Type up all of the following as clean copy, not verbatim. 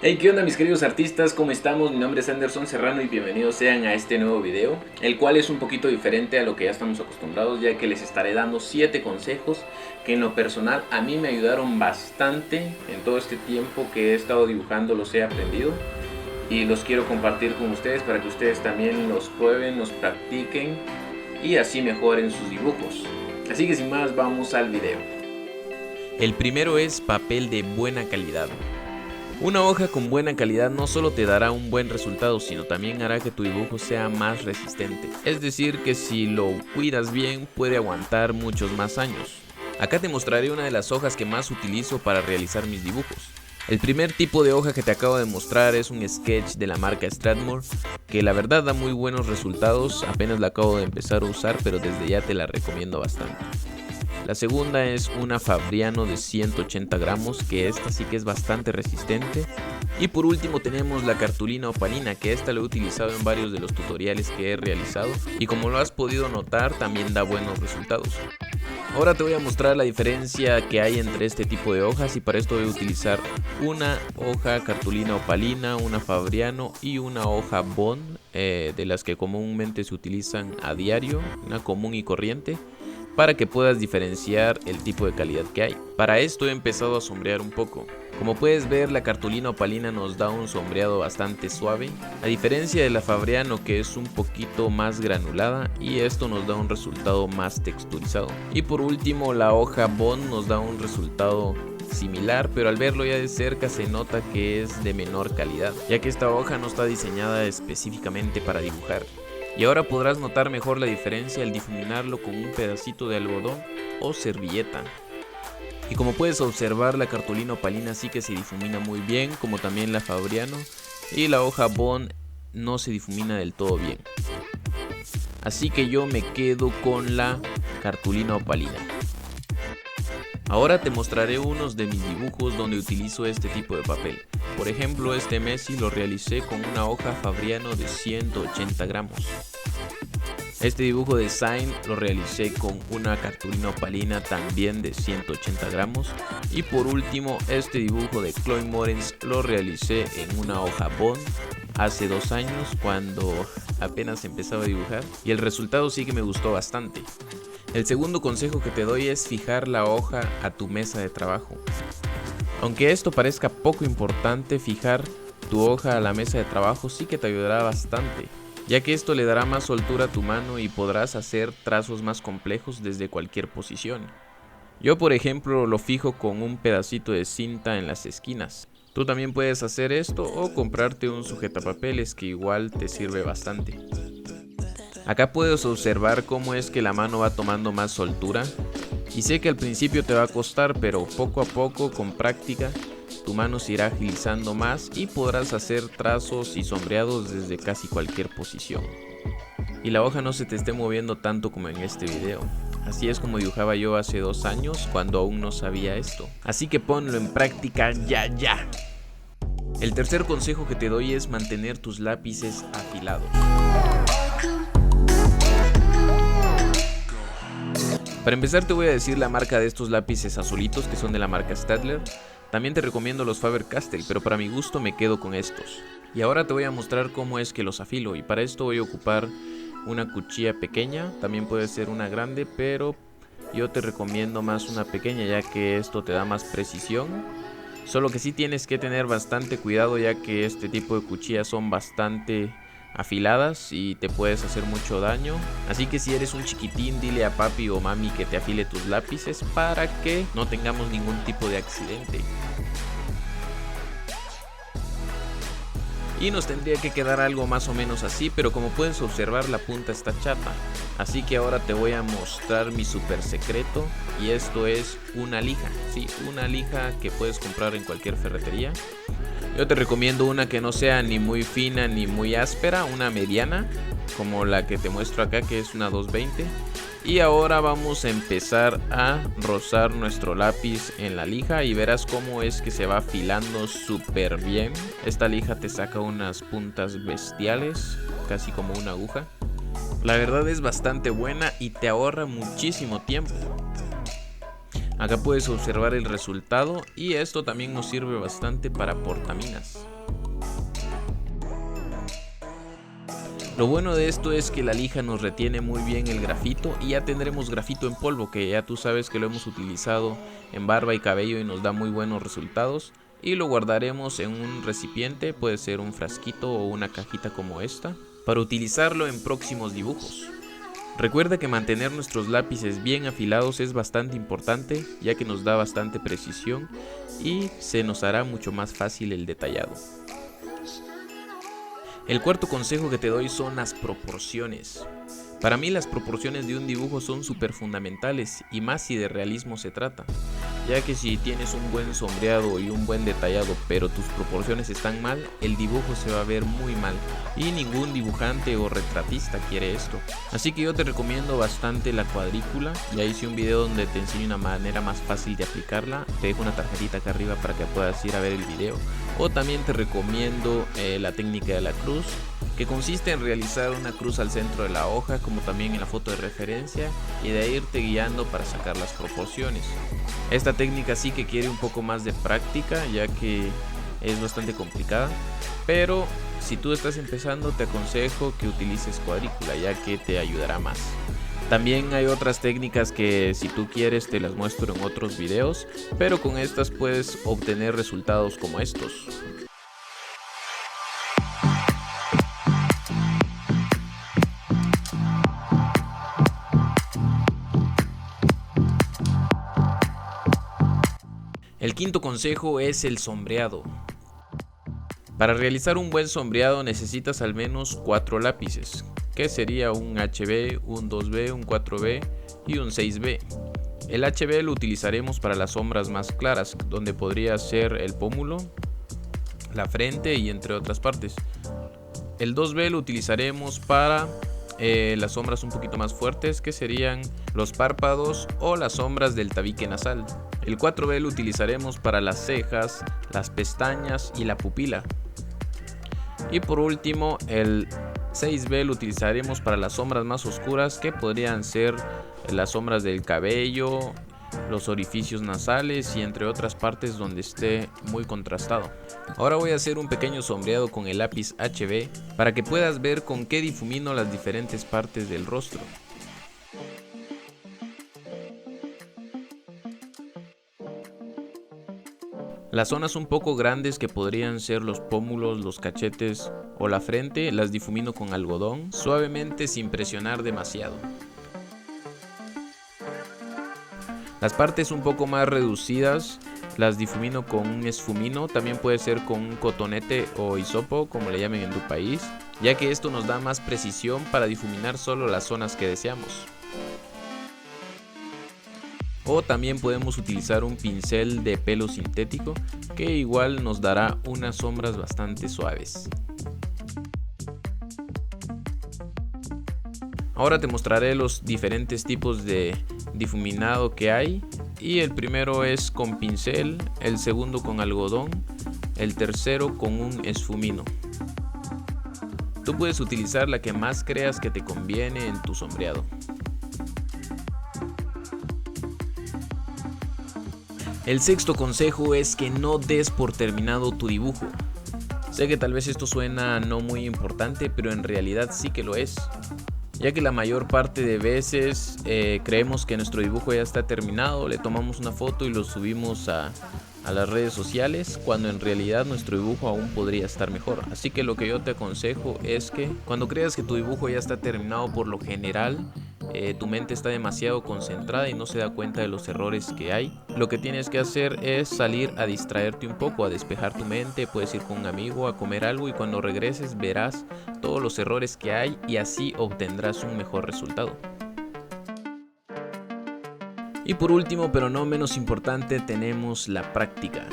Hey, ¿qué onda mis queridos artistas? ¿Cómo estamos? Mi nombre es Anderson Serrano y bienvenidos sean a este nuevo video, el cual es un poquito diferente a lo que ya estamos acostumbrados, ya que les estaré dando 7 consejos que en lo personal a mí me ayudaron bastante en todo este tiempo que he estado dibujando, los he aprendido y los quiero compartir con ustedes para que ustedes también los prueben, los practiquen y así mejoren sus dibujos. Así que sin más, vamos al video. El primero es papel de buena calidad. Una hoja con buena calidad no solo te dará un buen resultado, sino también hará que tu dibujo sea más resistente. Es decir, que si lo cuidas bien, puede aguantar muchos más años. Acá te mostraré una de las hojas que más utilizo para realizar mis dibujos. El primer tipo de hoja que te acabo de mostrar es un sketch de la marca Strathmore, que la verdad da muy buenos resultados. Apenas la acabo de empezar a usar, pero desde ya te la recomiendo bastante. La segunda es una Fabriano de 180 gramos, que esta sí que es bastante resistente. Y por último tenemos la cartulina opalina, que esta lo he utilizado en varios de los tutoriales que he realizado y como lo has podido notar también da buenos resultados. Ahora te voy a mostrar la diferencia que hay entre este tipo de hojas y para esto voy a utilizar una hoja cartulina opalina, una Fabriano y una hoja Bond, de las que comúnmente se utilizan a diario, una común y corriente, para que puedas diferenciar el tipo de calidad que hay. Para esto he empezado a sombrear un poco. Como puedes ver, la cartulina opalina nos da un sombreado bastante suave, a diferencia de la Fabriano, que es un poquito más granulada, y esto nos da un resultado más texturizado. Y por último, la hoja Bond nos da un resultado similar, pero al verlo ya de cerca se nota que es de menor calidad, ya que esta hoja no está diseñada específicamente para dibujar. Y ahora podrás notar mejor la diferencia al difuminarlo con un pedacito de algodón o servilleta. Y como puedes observar, la cartulina opalina sí que se difumina muy bien, como también la Fabriano, y la hoja Bond no se difumina del todo bien. Así que yo me quedo con la cartulina opalina. Ahora te mostraré unos de mis dibujos donde utilizo este tipo de papel. Por ejemplo, este Messi lo realicé con una hoja Fabriano de 180 gramos. Este dibujo de Sign lo realicé con una cartulina opalina también de 180 gramos. Y por último, este dibujo de Chloe Moretz lo realicé en una hoja Bond hace 2 años cuando apenas empezaba a dibujar. Y el resultado sí que me gustó bastante. El segundo consejo que te doy es fijar la hoja a tu mesa de trabajo. Aunque esto parezca poco importante, fijar tu hoja a la mesa de trabajo sí que te ayudará bastante, ya que esto le dará más soltura a tu mano y podrás hacer trazos más complejos desde cualquier posición. Yo por ejemplo lo fijo con un pedacito de cinta en las esquinas. Tú también puedes hacer esto o comprarte un sujetapapeles que igual te sirve bastante. Acá puedes observar cómo es que la mano va tomando más soltura. Y sé que al principio te va a costar, pero poco a poco, con práctica, tu mano se irá agilizando más y podrás hacer trazos y sombreados desde casi cualquier posición. Y la hoja no se te esté moviendo tanto como en este video. Así es como dibujaba yo hace 2 años cuando aún no sabía esto. Así que ponlo en práctica ya. El tercer consejo que te doy es mantener tus lápices afilados. Para empezar te voy a decir la marca de estos lápices azulitos que son de la marca Staedtler. También te recomiendo los Faber-Castell, pero para mi gusto me quedo con estos. Y ahora te voy a mostrar cómo es que los afilo y para esto voy a ocupar una cuchilla pequeña, también puede ser una grande, pero yo te recomiendo más una pequeña ya que esto te da más precisión. Solo que sí tienes que tener bastante cuidado ya que este tipo de cuchillas son bastante afiladas y te puedes hacer mucho daño. Así que si eres un chiquitín, dile a papi o mami que te afile tus lápices para que no tengamos ningún tipo de accidente. Y nos tendría que quedar algo más o menos así, pero como puedes observar la punta está chata. Así que ahora te voy a mostrar mi super secreto y esto es una lija. Sí, una lija que puedes comprar en cualquier ferretería. Yo te recomiendo una que no sea ni muy fina ni muy áspera, una mediana, como la que te muestro acá que es una 220. Y ahora vamos a empezar a rozar nuestro lápiz en la lija y verás cómo es que se va afilando súper bien. Esta lija te saca unas puntas bestiales, casi como una aguja. La verdad es bastante buena y te ahorra muchísimo tiempo. Acá puedes observar el resultado y esto también nos sirve bastante para portaminas. Lo bueno de esto es que la lija nos retiene muy bien el grafito y ya tendremos grafito en polvo, que ya tú sabes que lo hemos utilizado en barba y cabello y nos da muy buenos resultados. Y lo guardaremos en un recipiente, puede ser un frasquito o una cajita como esta, para utilizarlo en próximos dibujos. Recuerda que mantener nuestros lápices bien afilados es bastante importante, ya que nos da bastante precisión y se nos hará mucho más fácil el detallado. El cuarto consejo que te doy son las proporciones. Para mí las proporciones de un dibujo son súper fundamentales y más si de realismo se trata, ya que si tienes un buen sombreado y un buen detallado pero tus proporciones están mal, el dibujo se va a ver muy mal y ningún dibujante o retratista quiere esto. Así que yo te recomiendo bastante la cuadrícula. Ya hice un video donde te enseño una manera más fácil de aplicarla, te dejo una tarjetita acá arriba para que puedas ir a ver el video. O también te recomiendo la técnica de la cruz, que consiste en realizar una cruz al centro de la hoja, como también en la foto de referencia, y de ahí irte guiando para sacar las proporciones. Esta técnica sí que quiere un poco más de práctica, ya que es bastante complicada, pero si tú estás empezando te aconsejo que utilices cuadrícula, ya que te ayudará más. También hay otras técnicas que si tú quieres te las muestro en otros videos, pero con estas puedes obtener resultados como estos. El quinto consejo es el sombreado. Para realizar un buen sombreado necesitas al menos 4 lápices, que sería un HB, un 2B, un 4B y un 6B. El HB lo utilizaremos para las sombras más claras, donde podría ser el pómulo, la frente y entre otras partes. El 2B lo utilizaremos para las sombras un poquito más fuertes, que serían los párpados o las sombras del tabique nasal. El 4B lo utilizaremos para las cejas, las pestañas y la pupila. Y por último, el 6B lo utilizaremos para las sombras más oscuras, que podrían ser las sombras del cabello, los orificios nasales y entre otras partes donde esté muy contrastado. Ahora voy a hacer un pequeño sombreado con el lápiz HB para que puedas ver con qué difumino las diferentes partes del rostro. Las zonas un poco grandes, que podrían ser los pómulos, los cachetes o la frente, las difumino con algodón, suavemente sin presionar demasiado. Las partes un poco más reducidas las difumino con un esfumino, también puede ser con un cotonete o hisopo, como le llamen en tu país, ya que esto nos da más precisión para difuminar solo las zonas que deseamos. O también podemos utilizar un pincel de pelo sintético, que igual nos dará unas sombras bastante suaves. Ahora te mostraré los diferentes tipos de difuminado que hay. Y el primero es con pincel, el segundo con algodón, el tercero con un esfumino. Tú puedes utilizar la que más creas que te conviene en tu sombreado. El sexto consejo es que no des por terminado tu dibujo. Sé que tal vez esto suena no muy importante, pero en realidad sí que lo es, ya que la mayor parte de veces creemos que nuestro dibujo ya está terminado, le tomamos una foto y lo subimos a las redes sociales, cuando en realidad nuestro dibujo aún podría estar mejor. Así que lo que yo te aconsejo es que cuando creas que tu dibujo ya está terminado, por lo general tu mente está demasiado concentrada y no se da cuenta de los errores que hay. Lo que tienes que hacer es salir a distraerte un poco, a despejar tu mente. Puedes ir con un amigo a comer algo y cuando regreses verás todos los errores que hay y así obtendrás un mejor resultado. Y por último, pero no menos importante, tenemos la práctica.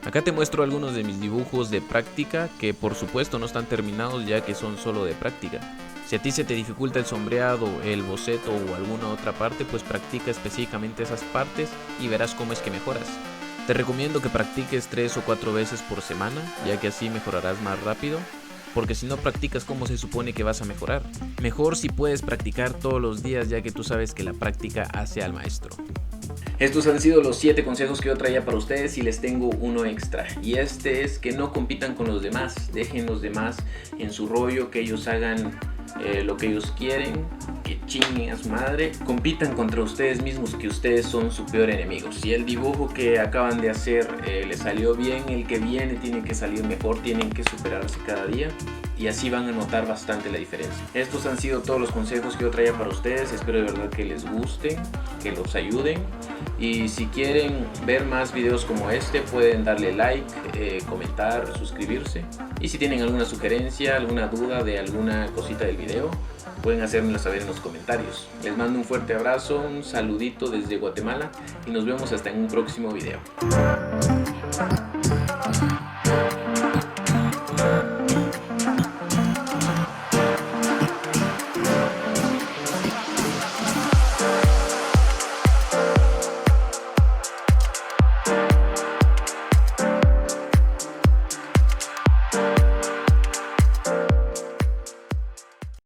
Acá te muestro algunos de mis dibujos de práctica, que por supuesto no están terminados, ya que son solo de práctica. Si a ti se te dificulta el sombreado, el boceto o alguna otra parte, pues practica específicamente esas partes y verás cómo es que mejoras. Te recomiendo que practiques 3 o 4 veces por semana, ya que así mejorarás más rápido, porque si no practicas, ¿cómo se supone que vas a mejorar? Mejor si puedes practicar todos los días, ya que tú sabes que la práctica hace al maestro. Estos han sido los 7 consejos que yo traía para ustedes y les tengo uno extra. Y este es que no compitan con los demás. Dejen los demás en su rollo, que ellos hagan lo que ellos quieren, que chinguen a su madre. Compitan contra ustedes mismos, que ustedes son su peor enemigo. Si el dibujo que acaban de hacer les salió bien, el que viene tiene que salir mejor, tienen que superarse cada día. Y así van a notar bastante la diferencia. Estos han sido todos los consejos que yo traía para ustedes. Espero de verdad que les gusten, que los ayuden. Y si quieren ver más videos como este, pueden darle like, comentar, suscribirse. Y si tienen alguna sugerencia, alguna duda de alguna cosita del video, pueden hacérmelo saber en los comentarios. Les mando un fuerte abrazo, un saludito desde Guatemala y nos vemos hasta en un próximo video.